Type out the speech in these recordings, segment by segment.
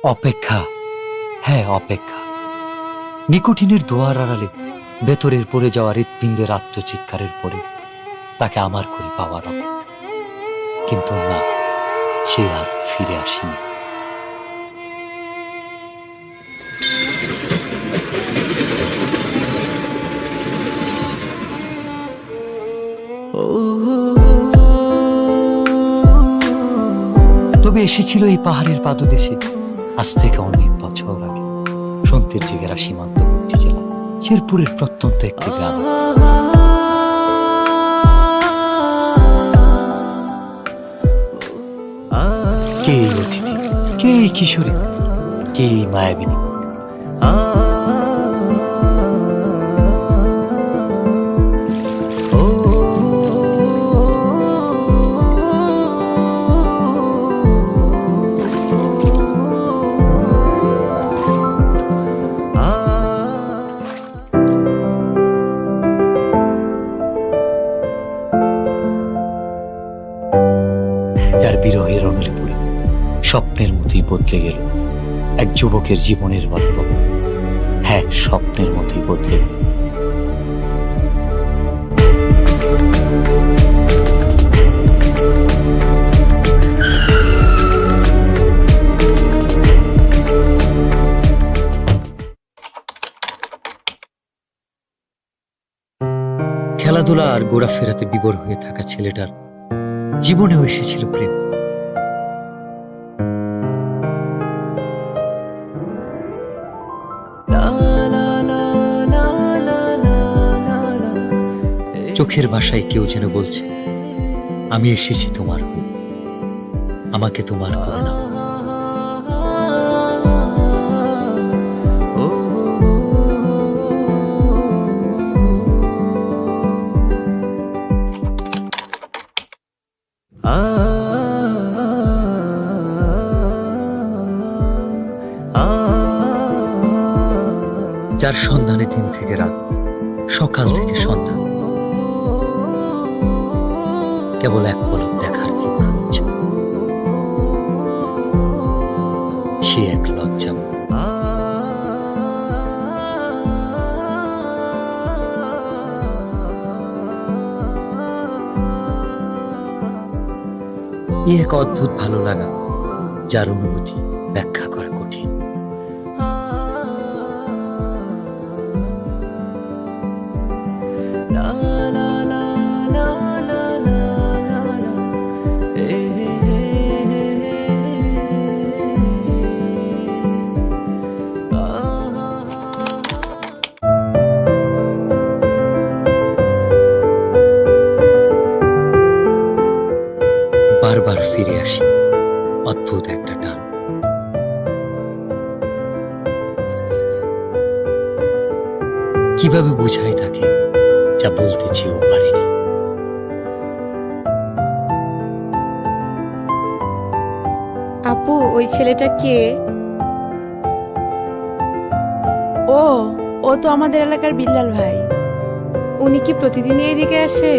অপেক্ষা, হ্যাঁ অপেক্ষা। নিকোটিনের দোয়ার আড়ালে ভেতরের পড়ে যাওয়া হৃৎপিণ্ডের আত্মচিৎকারের পরে তাকে আমার করে পাওয়ার অপেক্ষা। কিন্তু না, সে আর ফিরে আসেনি। তবে এসেছিল এই পাহাড়ের পাদদেশে আজ থেকে অনেক বছর আগে, সন্তের জেগেরা সীমান্তবর্তী জেলা শেরপুরের প্রত্যন্ত একটি গ্রাম। কে এই অতিথি, কে এই কিশোরী, কে এই মায়াবিনী? যার বিরহের অনলে পড়ে স্বপ্নের মতোই বদলে গেল এক যুবকের জীবনের গল্প। হ্যাঁ, স্বপ্নের মতোই বদলে গেল। খেলাধুলা আর ঘোরাফেরাতে বিভোর হয়ে থাকা ছেলেটার জীবনেও এসেছিল প্রেম। চোখের ভাষায় কেউ যেন বলছে, আমি এসেছি তোমার হয়ে, আমাকে তোমার করে নাও। যার সন্ধানে দিন থেকে রাত, সকাল থেকে সন্ধ্যা, কেবল এক পলক দেখার তীব্র ইচ্ছা। সে এক লজ্জা। এ এক অদ্ভুত ভালো লাগা, যার অনুভূতি ব্যাখ্যা করা কঠিন। বারবার ফিরে আসি অদ্ভুত একটা টান। কিভাবে বুঝাই তাকে যা বলতে চেয়েও পারিনি। আপু, ওই ছেলেটা কে? ও তো আমাদের এলাকার বিল্লাল ভাই। উনি কি প্রতিদিনই এদিকে আসে?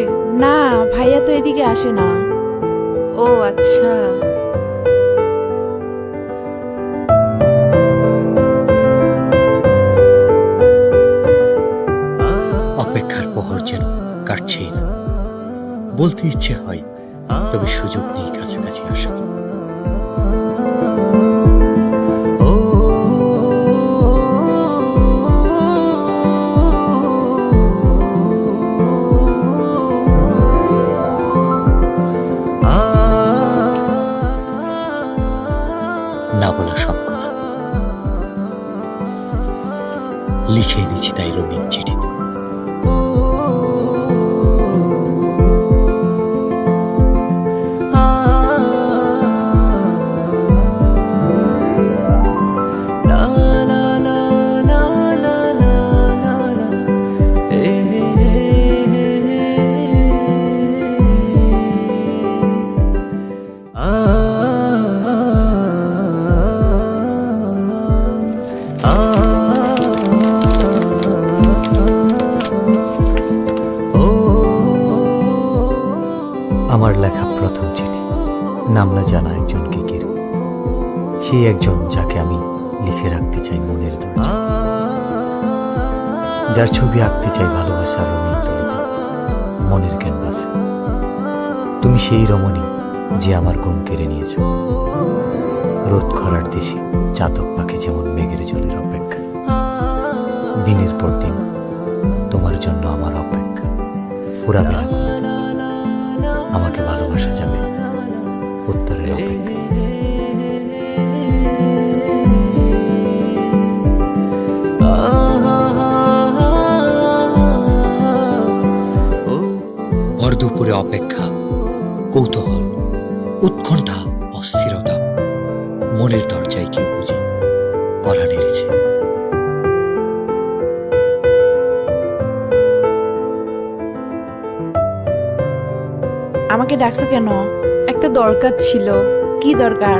না, ভাইয়া তো এদিকে আসে না। ও আচ্ছা। অপেক্ষার প্রহর যেন কাটছেই না। বলতে ইচ্ছে হয়, তবে সুযোগ নেই কাছাকাছি আসার। না বলা সব কথা লিখে এনেছি তাই রঙিন চিঠিতে। আমার লেখা প্রথম চিঠি, নাম না জানা একজনকে ঘিরে। সেই একজন যাকে আমি লিখে রাখতে চাই মনের দরজা, যার ছবি আঁকতে চাই ভালোবাসার রঙিন তুলিতে মনের ক্যানভাসে। তুমি সেই রমণী যে আমার ঘুম কেড়ে নিয়েছ, রোদ খরার দেশে চাতক পাখি যেমন মেঘের জলের অপেক্ষা। দিনের পর দিন তোমার জন্য আমার অপেক্ষা ফুরাবে না কোনোদিন। আমাকে ভালোবাসা যাবে উত্তরের অপেক্ষা। ভর দুপুরে অপেক্ষা, কৌতূহল, উৎকণ্ঠা, অস্থিরতা, মনের দরজায় কেউ বুঝি কড়া নেড়েছে। আমাকে ডাকছো কেন? একটা দরকার ছিল। কি দরকার?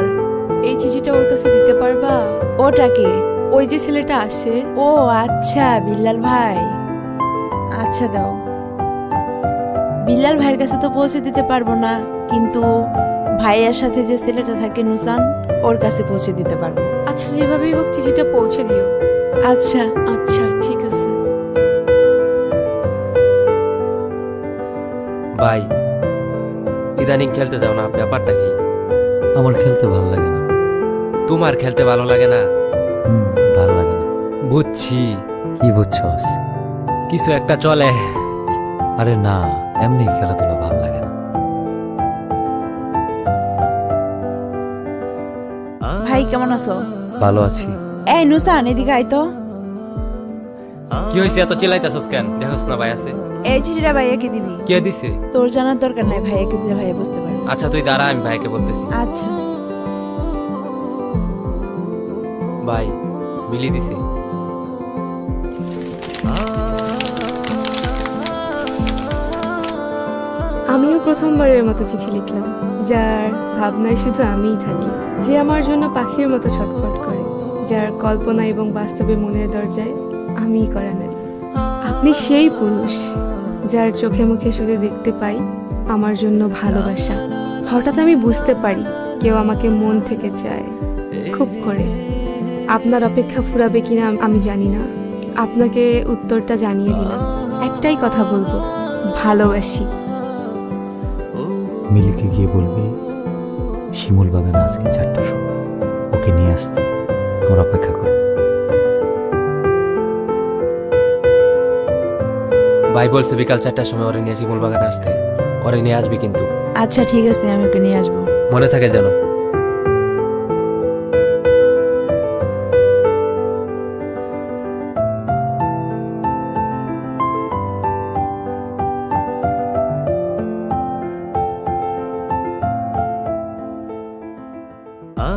এই চিঠিটা ওর কাছে দিতে পারবা? ওটাকে? ওই যে ছেলেটা আসে। ও আচ্ছা, বিল্লাল ভাই। আচ্ছা দাও। বিল্লাল ভাইয়ের কাছে তো পৌঁছে দিতে পারবো না, কিন্তু ভাইয়ার সাথে যে ছেলেটা থাকে নুসান, ওর কাছে পৌঁছে দিতে পারবো। আচ্ছা, যেভাবেই হোক চিঠিটা পৌঁছে দিও। আচ্ছা। আচ্ছা ঠিক আছে। ভাই, ইদানিং খেলতে যাও না, ব্যাপারটা কি? আমার খেলতে ভালো লাগে না। তোমার খেলতে ভালো লাগে না? ভালো লাগে না। বুঝছি। কি বুঝছস? কিছু একটা চলে। আরে না, এমনি খেলাধুলা ভালো লাগে না। ভাই কেমন আছো? ভালো আছি। এই নুসান, এদিকে আয় তো। কি হয়েছে, এত চিল্লাইতেছস কেন? দেখোস না ভাই আছে। এই চিঠিটা ভাইয়াকে দিবি। কে দিছে? তোর জানার দরকার নাই, ভাইয়াকে দিলে ভাইয়া বুঝতে পারবে। আচ্ছা তুই দাঁড়া, আমি ভাইকে বলতেছি। আচ্ছা। ভাই, মিলি দিছে। আমিও প্রথমবারের মতো চিঠি লিখলাম, যার ভাবনায় শুধু আমিই থাকি, যে আমার জন্য পাখির মতো ছটফট করে, যার কল্পনা এবং বাস্তবে মনের দরজায় আমিই করা নারী। আপনি সেই পুরুষ যার চোখে মুখে শুধু দেখতে পাই আমার জন্য ভালোবাসা। হঠাৎ আমি বুঝতে পারি কেউ আমাকে মন থেকে চায়, খুব করে। আপনার অপেক্ষা ফুরাবে কিনা আমি জানি না, আপনাকে উত্তরটা জানিয়ে দিলাম। একটাই কথা বলবো, ভালোবাসি। মিলিকে গিয়ে বলবি শিমুল বাগানে আজকে 4টার সময় ওকে নিয়ে আসতে, আমার অপেক্ষা কর। ভাই বলছে বিকাল 4টার সময় ওরে নিয়ে শিমুল বাগানে আসতে। ওরে নিয়ে আসবি কিন্তু। আচ্ছা ঠিক আছে, আমি ওকে নিয়ে আসবো। মনে থাকে যেন।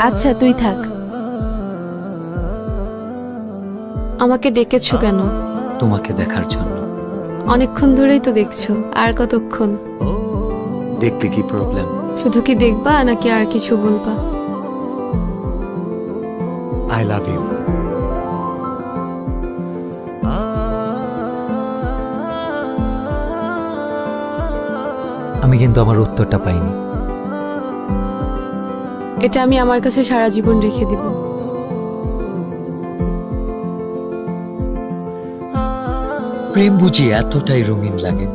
আচ্ছা তুই থাক। আমাকে ডেকেছো কেন? তোমাকে দেখার জন্য। অনেকক্ষণ ধরেই তো দেখছো, আর কতক্ষণ? দেখলে কি প্রবলেম? শুধু কি দেখবা নাকি আর কিছু বলবা? I love you. আমি কিন্তু আমার উত্তরটা পাইনি। এটা আমি আমার কাছে সারা জীবন রেখে দিব। প্রেম বুঝি এতটাই রঙিন লাগে?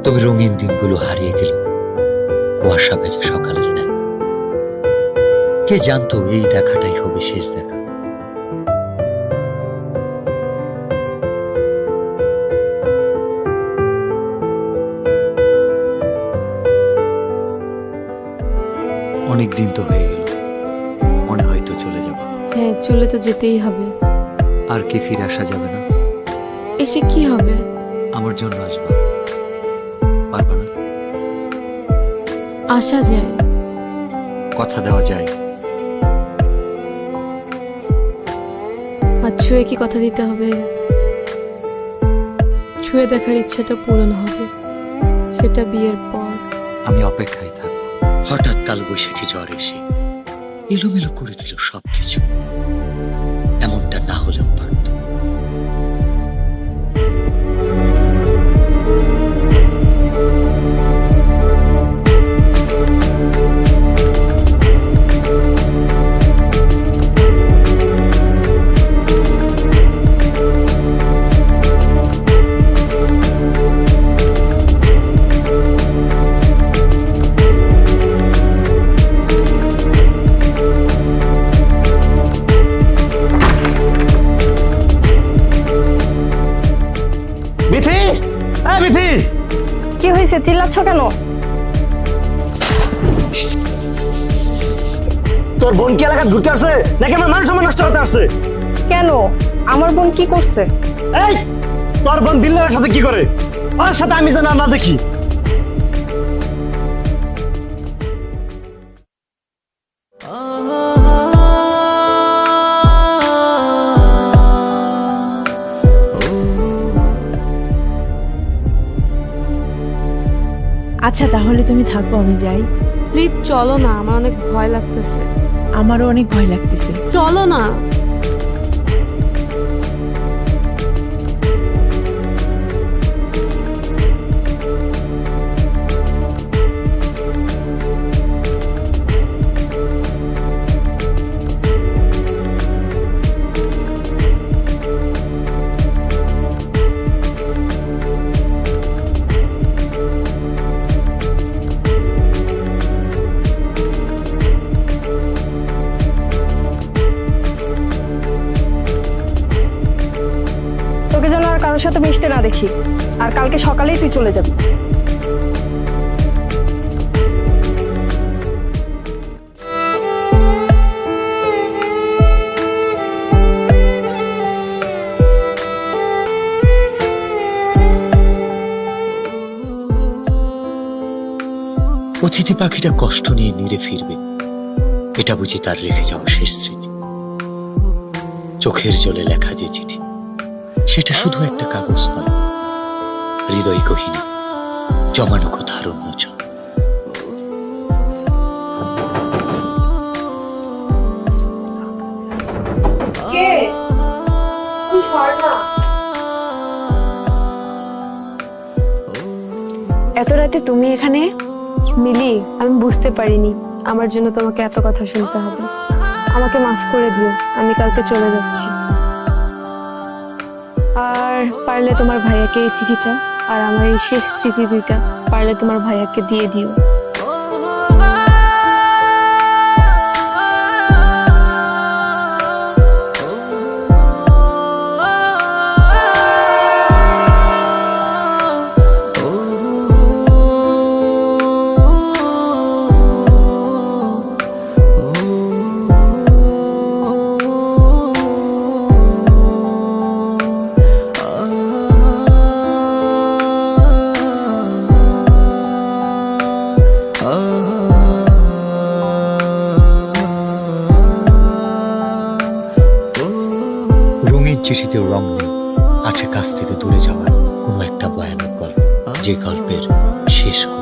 তবে রঙিন দিনগুলো হারিয়ে গেল কুয়াশা ভেজা সকালের ন্যায়। কে জানতো এই দেখাটাই হবে শেষ দেখা। অনেক দিন তো হয়ে গেল, মনে হয়তো চলে যাব। হ্যাঁ, চলে তো যেতেই হবে। আর কি ফিরে আসা যাবে না? এসে কি হবে? আমার জন্য আসবা, পারবা না? আসা যায়, কথা দেওয়া যায়। আর ছুঁয়ে কি কথা দিতে হবে? ছুঁয়ে দেখার ইচ্ছাটা পূরণ হবে, সেটা বিয়ের পর। আমি অপেক্ষায় থাকবো। হঠাৎ কাল বৈশাখী ঝড় এসে এলোমেলো করে দিল সবকিছু। এমনটা না হলেও পারত। করছো কেন? তোর বোন কি এলাকা ঘুরতে আসছে নাকি আমার মান সম্মান নষ্ট করতে আসছে? কেন? আমার বোন কি করছে? এই তোর বোন বিল্লালের সাথে কি করে? ওর সাথে আমি যেন না দেখি। আচ্ছা তাহলে তুমি থাকবো, আমি যাই। প্লিজ চলো না, আমার অনেক ভয় লাগতেছে। আমারও অনেক ভয় লাগতেছে। চলো না। তোকে যেন আর কারোর সাথে মিশতে না দেখি, আর কালকে সকালেই তুই চলে যাবি। অতিথি পাখিটা কষ্ট নিয়ে নিরে ফিরবে, এটা বুঝি তার রেখে যাওয়া শেষ স্মৃতি। চোখের জলে লেখা যে চিঠি, সেটা শুধু একটা কাগজ নয়, হৃদয় গহীনে জমানো কথার উন্মোচন। এত রাতে তুমি এখানে? মিলি, আমি বুঝতে পারিনি আমার জন্য তোমাকে এত কথা শুনতে হবে। আমাকে মাফ করে দিও, আমি কালকে চলে যাচ্ছি। আর পারলে তোমার ভাইয়াকে এই চিঠিটা আর আমার এই শেষ স্মৃতি দুইটা পারলে তোমার ভাইয়াকে দিয়ে দিও। রঙের চিঠিতেও রং নেই, আছে কাছ থেকে দূরে যাওয়ার কোনো একটা ভয়ানক গল্প, যে গল্পের শেষ হয়